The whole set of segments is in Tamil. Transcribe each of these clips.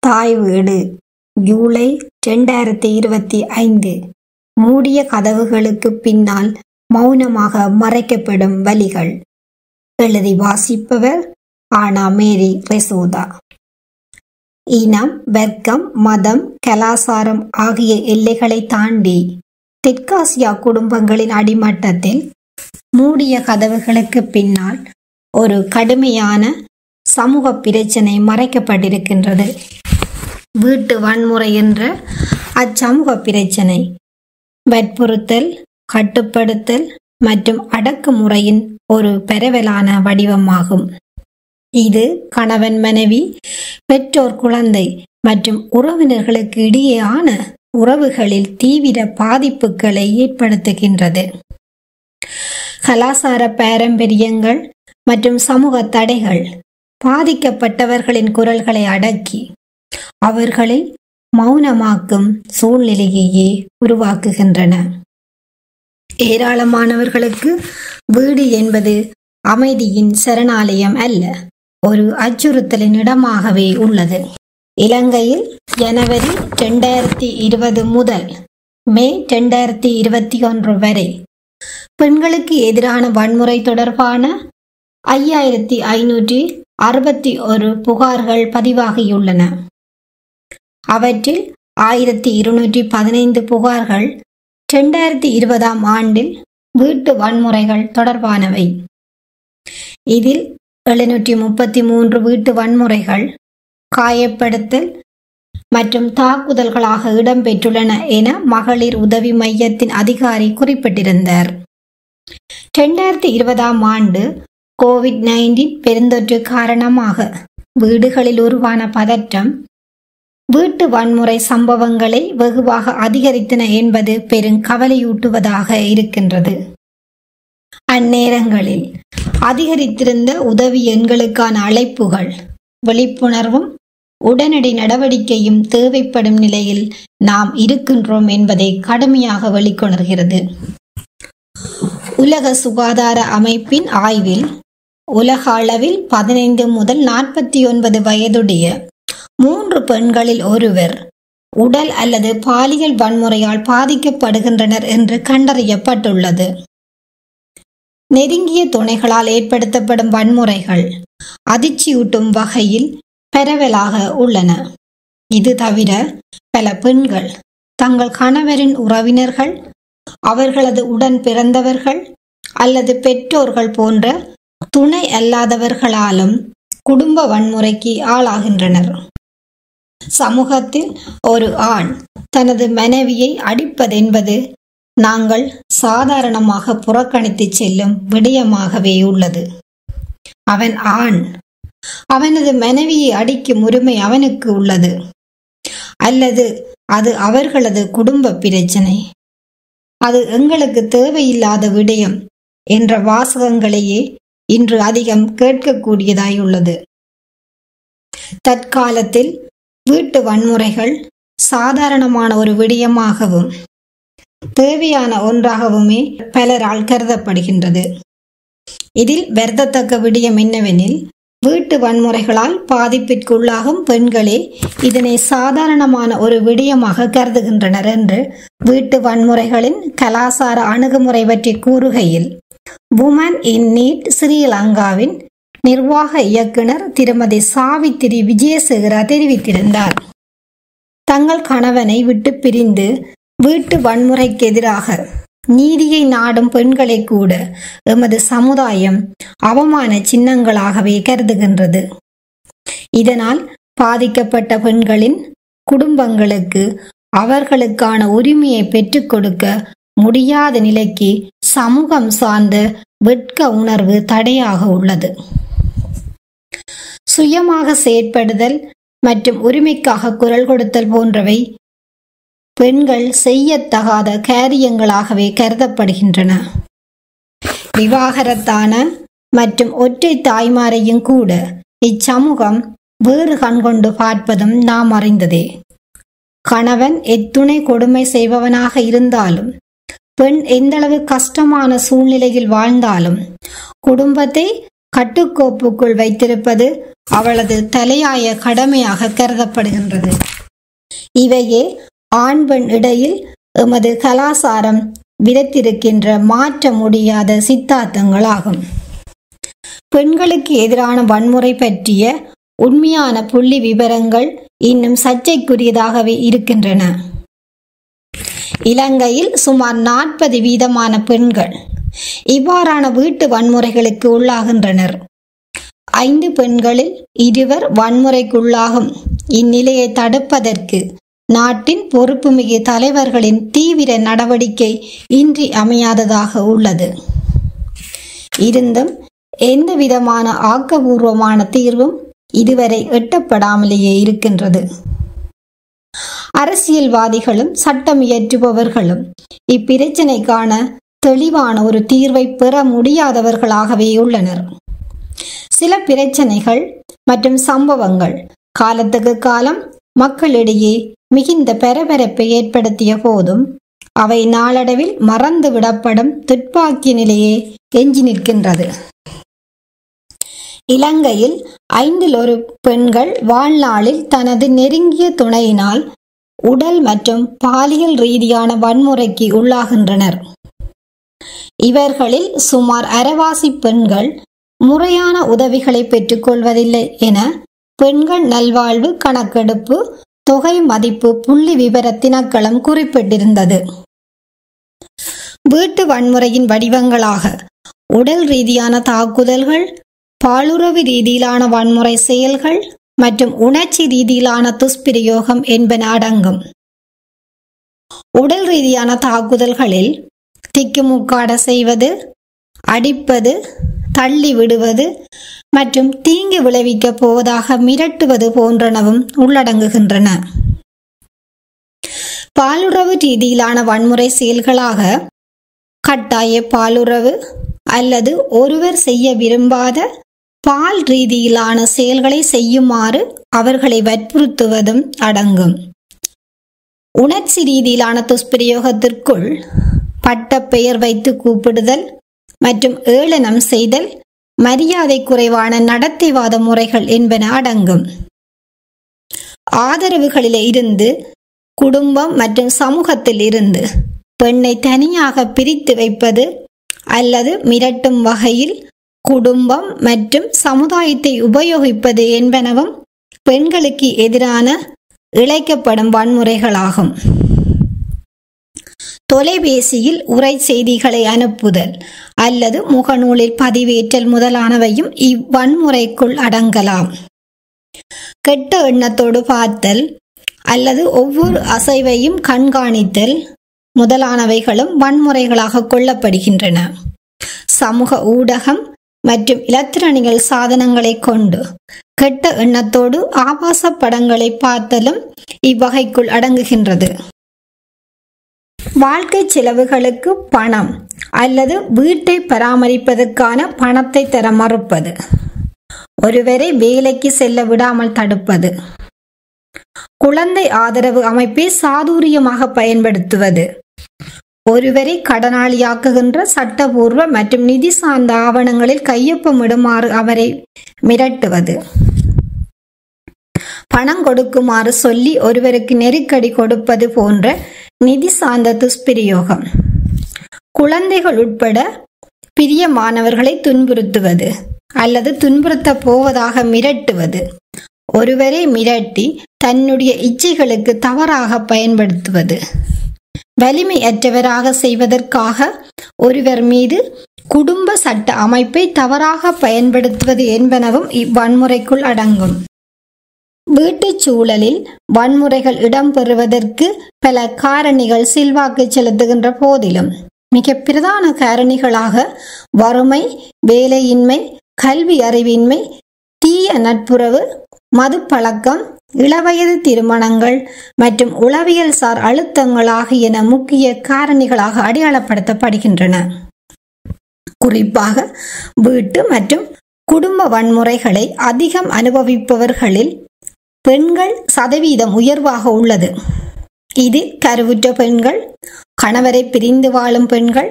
தாய் வீடு ஜூலை 2025. மூடிய கதவுகளுக்கு பின்னால் மௌனமாக மறைக்கப்படும் வலிகள். எழுதி வாசிப்பவர் ஆனா மேரி ரெசோதா. இனம், வர்க்கம், மதம், கலாசாரம் ஆகிய எல்லைகளை தாண்டி தெற்காசியா குடும்பங்களின் அடிமட்டத்தில் மூடிய கதவுகளுக்கு பின்னால் ஒரு கடுமையான சமூக பிரச்சனை மறைக்கப்பட்டிருக்கின்றது. வீட்டு வன்முறை என்ற அச்சமூக பிரச்சனை வற்புறுத்தல், கட்டுப்படுத்தல் மற்றும் அடக்குமுறையின் ஒரு பரவலான வடிவமாகும். இது கணவன் மனைவி, பெற்றோர் குழந்தை மற்றும் உறவினர்களுக்கு இடையேயான உறவுகளில் தீவிர பாதிப்புகளை ஏற்படுத்துகின்றது. கலாசார பாரம்பரியங்கள் மற்றும் சமூக தடைகள் பாதிக்கப்பட்டவர்களின் குரல்களை அடக்கி அவர்களை மௌனமாக்கும் சூழ்நிலையையே உருவாக்குகின்றன. ஏராளமானவர்களுக்கு வீடு என்பது அமைதியின் சரணாலயம் அல்ல, ஒரு அச்சுறுத்தலின் இடமாகவே உள்ளது. இலங்கையில் ஜனவரி 2020 முதல் மே 2021 வரை பெண்களுக்கு எதிரான வன்முறை தொடர்பான 5561 புகார்கள் பதிவாகியுள்ளன. அவற்றில் 1215 புகார்கள் 2020 ஆண்டில் வீட்டு வன்முறைகள் தொடர்பானவை. இதில் 733 வீட்டு வன்முறைகள், காயப்படுத்தல் மற்றும் தாக்குதல்களாக இடம்பெற்றுள்ளன என மகளிர் உதவி மையத்தின் அதிகாரி குறிப்பிட்டிருந்தார். 2020 ஆண்டு கோவிட்-19 பெருந்தொற்று காரணமாக வீடுகளில் உருவான பதற்றம் வீட்டு வன்முறை சம்பவங்களை வெகுவாக அதிகரித்தன என்பது பெரும் கவலையூட்டுவதாக இருக்கின்றது. அந்நேரங்களில் அதிகரித்திருந்த உதவி எண்களுக்கான அழைப்புகள், விழிப்புணர்வும் உடனடி நடவடிக்கையும் தேவைப்படும் நிலையில் நாம் இருக்கின்றோம் என்பதை கடுமையாக வெளிக்கொணர்கிறது. உலக சுகாதார அமைப்பின் ஆய்வில் உலக அளவில் 15 முதல் 49 வயதுடைய 3 பெண்களில் ஒருவர் உடல் அல்லது பாலியல் வன்முறையால் பாதிக்கப்படுகின்றனர் என்று கண்டறியப்பட்டுள்ளது. நெருங்கிய துணைகளால் ஏற்படுத்தப்படும் வன்முறைகள் அதிர்ச்சியூட்டும் வகையில் பரவலாக உள்ளன. இது தவிர பல பெண்கள் தங்கள் கணவரின் உறவினர்கள், அவர்களது உடன் பிறந்தவர்கள் அல்லது பெற்றோர்கள் போன்ற துணை அல்லாதவர்களாலும் குடும்ப வன்முறைக்கு ஆளாகின்றனர். சமூகத்தில் ஒரு ஆண் தனது மனைவியை அடிப்பதென்பது நாங்கள் சாதாரணமாக புறக்கணித்து செல்லும் விடயமாகவே உள்ளது. அவன் ஆண், அவனது மனைவியை அடிக்கும் உரிமை அவனுக்கு உள்ளது, அல்லது அது அவர்களது குடும்ப பிரச்சனை, அது எங்களுக்கு தேவையில்லாத விடயம் என்ற வாசகங்களையே இன்று அதிகம் கேட்கக்கூடியதாயுள்ளது. தற்காலத்தில் வீட்டு வன்முறைகள் சாதாரணமான ஒரு விடயமாகவும் தேவையான ஒன்றாகவுமே பலரால் கருதப்படுகின்றது. இதில் வருந்தத்தக்க விடயம் என்னவெனில், வீட்டு வன்முறைகளால் பாதிப்பிற்குள்ளாகும் பெண்களே இதனை சாதாரணமான ஒரு விடயமாக கருதுகின்றனர் என்று வீட்டு வன்முறைகளின் கலாசார அணுகுமுறை பற்றி கூறுகையில் வுமன் இன் நீட் ஸ்ரீலங்காவின் நிர்வாக இயக்குனர் திருமதி சாவித்திரி விஜயசேகர தெரிவித்திருந்தார். தங்கள் கணவனை விட்டு பிரிந்து வீட்டு வன்முறைக்கு எதிராக நீதியை நாடும் பெண்களை கூட எமது சமுதாயம் அவமான சின்னங்களாகவே கருதுகின்றது. இதனால் பாதிக்கப்பட்ட பெண்களின் குடும்பங்களுக்கு அவர்களுக்கான உரிமையை பெற்றுக் கொடுக்க முடியாத நிலைக்கு சமூகம் சார்ந்த வெட்க உணர்வு தடையாக உள்ளது. சுயமாக செயற்படுதல் மற்றும் உரிமைக்காக குரல் கொடுத்தல் போன்றவை பெண்கள் செய்யத்தகாத காரியங்களாகவே கருதப்படுகின்றன. விவாகரத்தான மற்றும் ஒற்றை தாய்மாரையும் கூட இச்சமூகம் வேறு கண்கொண்டு பார்ப்பதும் நாம் அறிந்ததே. கணவன் எத்துணை கொடுமை செய்பவனாக இருந்தாலும், பெண் எந்தளவு கஷ்டமான சூழ்நிலையில் வாழ்ந்தாலும் குடும்பத்தை கட்டுக்கோப்புக்குள் வைத்திருப்பது அவளது தலையாய கடமையாக கருதப்படுகின்றது. இவையே ஆண் பெண் இடையில் எமது கலாசாரம் விதைத்திருக்கின்ற மாற்ற முடியாத சித்தாந்தங்களாகும். பெண்களுக்கு எதிரான வன்முறை பற்றிய உண்மையான புள்ளி விவரங்கள் இன்னும் சர்ச்சைக்குரியதாகவே இருக்கின்றன. இலங்கையில் சுமார் 40% பெண்கள் இவ்வாறான வீட்டு வன்முறைகளுக்கு உள்ளாகின்றனர். 5 பெண்களில் 2 வன்முறைக்குள்ளாகும். இந்நிலையை தடுப்பதற்கு நாட்டின் பொறுப்புமிகு தலைவர்களின் தீவிர நடவடிக்கை இன்றி அமையாததாக உள்ளது. இருந்தும் எந்த விதமான ஆக்கபூர்வமான தீர்வும் இதுவரை எட்டப்படாமலேயே இருக்கின்றது. அரசியல்வாதிகளும் சட்டம் இயற்றுபவர்களும் இப்பிரச்சினைக்கான தெளிவான ஒரு தீர்வை பெற முடியாதவர்களாகவே உள்ளனர். சில பிரச்சனைகள் மற்றும் சம்பவங்கள் காலத்துக்கு காலம் மக்களிடையே மிகுந்த பரபரப்பை ஏற்படுத்திய போதும் அவை நாளடைவில் மறந்துவிடப்படும் துப்பாக்கி நிலையே எஞ்சி நிற்கின்றது. இலங்கையில் 1/5 பெண்கள் வாழ்நாளில் தனது நெருங்கிய துணையினால் உடல் மற்றும் பாலியல் ரீதியான வன்முறைக்கு உள்ளாகின்றனர். இவர்களில் சுமார் அரைவாசி பெண்கள் முறையான உதவிகளை பெற்றுக்கொள்வதில்லை என பெண்கள் நல்வாழ்வு கணக்கெடுப்பு தொகை மதிப்பு புள்ளி விவர திணைக்களம் குறிப்பிட்டிருந்தது. வீட்டு வன்முறையின் வடிவங்களாக உடல் ரீதியான தாக்குதல்கள், பாலுறவு ரீதியிலான வன்முறை செயல்கள் மற்றும் உணர்ச்சி ரீதியிலான துஷ்பிரயோகம் என்பன அடங்கும். உடல் ரீதியான தாக்குதல்களில் திக்குமுக்காட செய்வது, அடிப்பது, தள்ளி விடுவது மற்றும் தீங்கு விளைவிக்கப் போவதாக மிரட்டுவது போன்றனவும் உள்ளடங்குகின்றன. பாலுறவு ரீதியிலான வன்முறை செயல்களாக கட்டாய பாலுறவு அல்லது ஒருவர் செய்ய விரும்பாத பால் ரீதியிலான செயல்களை செய்யுமாறு அவர்களை வற்புறுத்துவதும் அடங்கும். உணர்ச்சி ரீதியிலான துஷ்பிரயோகத்திற்குள் பட்ட பெயர் வைத்து கூப்பிடுதல் மற்றும் ஏளனம் செய்தல், மரியாதை குறைவான நடத்தைவாத முறைகள் என்பன அடங்கும். ஆதரவுகளிலே இருந்து, குடும்பம் மற்றும் சமூகத்தில் இருந்து பெண்ணை தனியாக பிரித்து வைப்பது அல்லது மிரட்டும் வகையில் குடும்பம் மற்றும் சமுதாயத்தை உபயோகிப்பது என்பனவும் பெண்களுக்கு எதிரான இழைக்கப்படும் வன்முறைகளாகும். தொலைபேசியில் உரை செய்திகளை அனுப்புதல் அல்லது முகநூலில் பதிவேற்றல் முதலானவையும் இவ்வன்முறைக்குள் அடங்கலாம். கெட்ட எண்ணத்தோடு பார்த்தல் அல்லது ஒவ்வொரு அசைவையும் கண்காணித்தல் முதலானவைகளும் வன்முறைகளாக கொள்ளப்படுகின்றன. சமூக ஊடகம் மற்றும் இலத்திரனியல் சாதனங்களை கொண்டு கெட்ட எண்ணத்தோடு ஆபாச படங்களை பார்த்தலும் இவ்வகைக்குள் அடங்குகின்றது. வாழ்க்கை செலவுகளுக்கு பணம் அல்லது வீட்டை பராமரிப்பதற்கான பணத்தை தர மறுப்பது, ஒருவரை வேலைக்கு செல்ல விடாமல் தடுப்பது, குழந்தை ஆதரவு அமைப்பை சாதுரியமாக பயன்படுத்துவது, ஒருவரை கடனாளியாக்குகின்ற சட்டபூர்வ மற்றும் நிதி சார்ந்த ஆவணங்களில் கையொப்பமிடுமாறு அவரை மிரட்டுவது, பணம் கொடுக்குமாறு சொல்லி ஒருவருக்கு நெருக்கடி கொடுப்பது போன்ற நிதி சார்ந்த துஷ்பிரயோகம், குழந்தைகள் உட்பட பிரியமானவர்களை துன்புறுத்துவது அல்லது துன்புறுத்த போவதாக மிரட்டுவது, ஒருவரை மிரட்டி தன்னுடைய இச்சைகளுக்கு தவறாக பயன்படுத்துவது, வலிமையற்றவராக செய்வதற்காக ஒருவர் மீது குடும்ப சட்ட அமைப்பை தவறாக பயன்படுத்துவது என்பனவும் இவ்வன்முறைக்குள் அடங்கும். வீட்டுச் சூழலில் வன்முறைகள் இடம்பெறுவதற்கு பல காரணிகள் செல்வாக்கு செலுத்துகின்ற போதிலும் மிக பிரதான காரணிகளாக வறுமை, வேலையின்மை, கல்வி அறிவின்மை, தீய நட்புறவு, மது பழக்கம், இளவயது திருமணங்கள் மற்றும் உளவியல் சார் அழுத்தங்கள் ஆகியன முக்கிய காரணிகளாக அடையாளப்படுத்தப்படுகின்றன. குறிப்பாக வீட்டு மற்றும் குடும்ப வன்முறைகளை அதிகம் அனுபவிப்பவர்களில் பெண்கள் சதவீதம் உயர்வாக உள்ளது. இது கருவுற்ற பெண்கள், கணவரை பிரிந்து வாழும் பெண்கள்,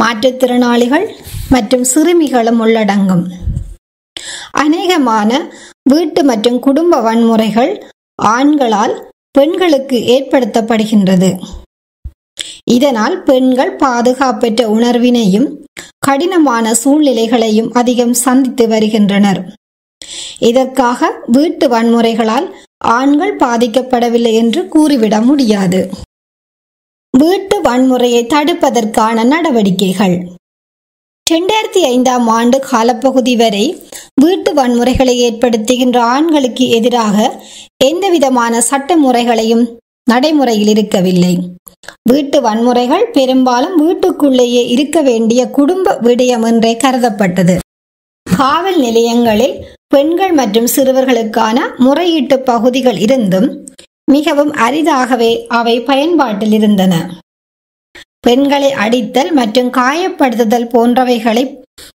மாற்றுத்திறனாளிகள் மற்றும் சிறுமிகளும் உள்ளடங்கும். அநேகமான வீட்டு மற்றும் குடும்ப வன்முறைகள் ஆண்களால் பெண்களுக்கு ஏற்படுத்தப்படுகின்றது. இதனால் பெண்கள் பாதுகாப்பற்ற உணர்வினையும் கடினமான சூழ்நிலைகளையும் அதிகம் சந்தித்து வருகின்றனர். இதற்காக வீட்டு வன்முறைகளால் ஆண்கள் பாதிக்கப்படவில்லை என்று கூறிவிட முடியாது. வீட்டு வன்முறையை தடுப்பதற்கான நடவடிக்கைகள். 2005ஆம் ஆண்டு காலப்பகுதி வரை வீட்டு வன்முறைகளை ஏற்படுத்துகின்ற ஆண்களுக்கு எதிராக எந்தவிதமான சட்ட முறைகளையும் நடைமுறையில் இருக்கவில்லை. வீட்டு வன்முறைகள் பெரும்பாலும் வீட்டுக்குள்ளேயே இருக்க வேண்டிய குடும்ப விடயம் என்றே கருதப்பட்டது. காவல் நிலையங்களில் பெண்கள் மற்றும் சிறுவர்களுக்கான முறையீட்டு பகுதிகள் இருந்தும் மிகவும் அரிதாகவே அவை பயன்பாட்டில் இருந்தன. பெண்களை அடித்தல் மற்றும் காயப்படுத்துதல் போன்றவைகளை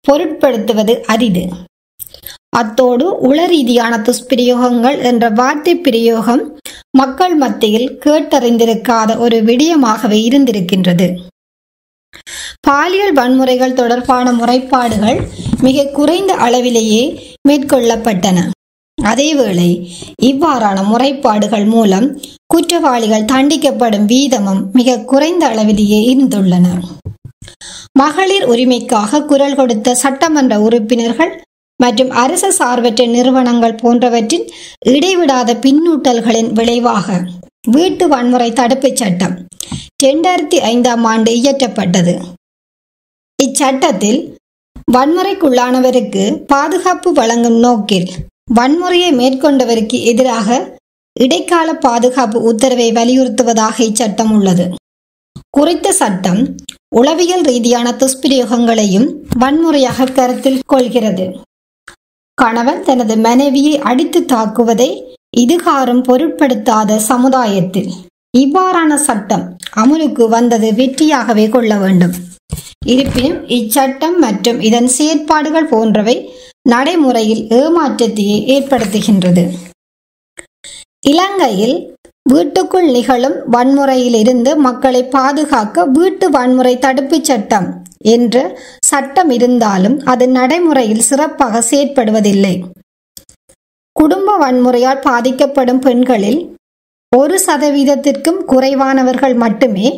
பொருட்படுத்துவது அரிது. அத்தோடு உளரீதியான துஷ்பிரயோகங்கள் என்ற வார்த்தை பிரயோகம் மக்கள் மத்தியில் கேட்டறிந்திருக்காத ஒரு விடயமாகவே இருந்திருக்கின்றது. பாலியல் வன்முறைகள் தொடர்பான முறைப்பாடுகள் மிக குறைந்த அளவிலேயே மேற்கொள்ளப்பட்டன. அதேவேளை இவ்வாறான முறைப்பாடுகள் மூலம் குற்றவாளிகள் தண்டிக்கப்படும் வீதமும் மிக குறைந்த அளவிலேயே இருந்துள்ளன. மகளிர் உரிமைக்காக குரல் கொடுத்த சட்டமன்ற உறுப்பினர்கள் மற்றும் அரசு சார்பற்ற நிறுவனங்கள் போன்றவற்றின் இடைவிடாத பின்னூட்டல்களின் விளைவாக வீட்டு வன்முறை தடுப்புச் சட்டம் 2005ஆம் ஆண்டு இயற்றப்பட்டது. இச்சட்டத்தில் வன்முறைக்குள்ளானவருக்கு பாதுகாப்பு வழங்கும் நோக்கில் வன்முறையை மேற்கொண்டவருக்கு எதிராக இடைக்கால பாதுகாப்பு உத்தரவை வலியுறுத்துவதாக இச்சட்டம் உள்ளது. குறித்த சட்டம் உளவியல் ரீதியான துஷ்பிரயோகங்களையும் வன்முறையாக கருத்தில் கொள்கிறது. கணவன் தனது மனைவியை அடித்து தாக்குவதை இதுகாரும் பொருட்படுத்தாத சமுதாயத்தில் இவ்வாறான சட்டம் அமுலுக்கு வந்தது வெற்றியாகவே கொள்ள வேண்டும். இருப்பினும் இச்சட்டம் மற்றும் இதன் செயற்பாடுகள் போன்றவை நடைமுறையில் ஏமாற்றத்தையே ஏற்படுத்துகின்றது. இலங்கையில் வீட்டுக்குள் நிகழும் வன்முறையில் இருந்து மக்களை பாதுகாக்க வீட்டு வன்முறை தடுப்புச் சட்டம் என்ற சட்டம் இருந்தாலும் அது நடைமுறையில் சிறப்பாக செயற்படுவதில்லை. குடும்ப வன்முறையால் பாதிக்கப்படும் பெண்களில் 1% குறைவானவர்கள் மட்டுமே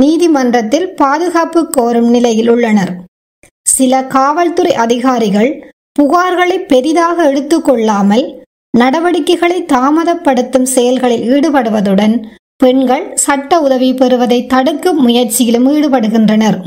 நீதிமன்றத்தில் பாதுகாப்பு கோரும் நிலையில் உள்ளனர். சில காவல்துறை அதிகாரிகள் புகார்களை பெரிதாக எடுத்துக்கொள்ளாமல் நடவடிக்கைகளை தாமதப்படுத்தும் செயல்களில் ஈடுபடுவதுடன் பெண்கள் சட்ட உதவி பெறுவதை தடுக்கும் முயற்சியிலும் ஈடுபடுகின்றனர்.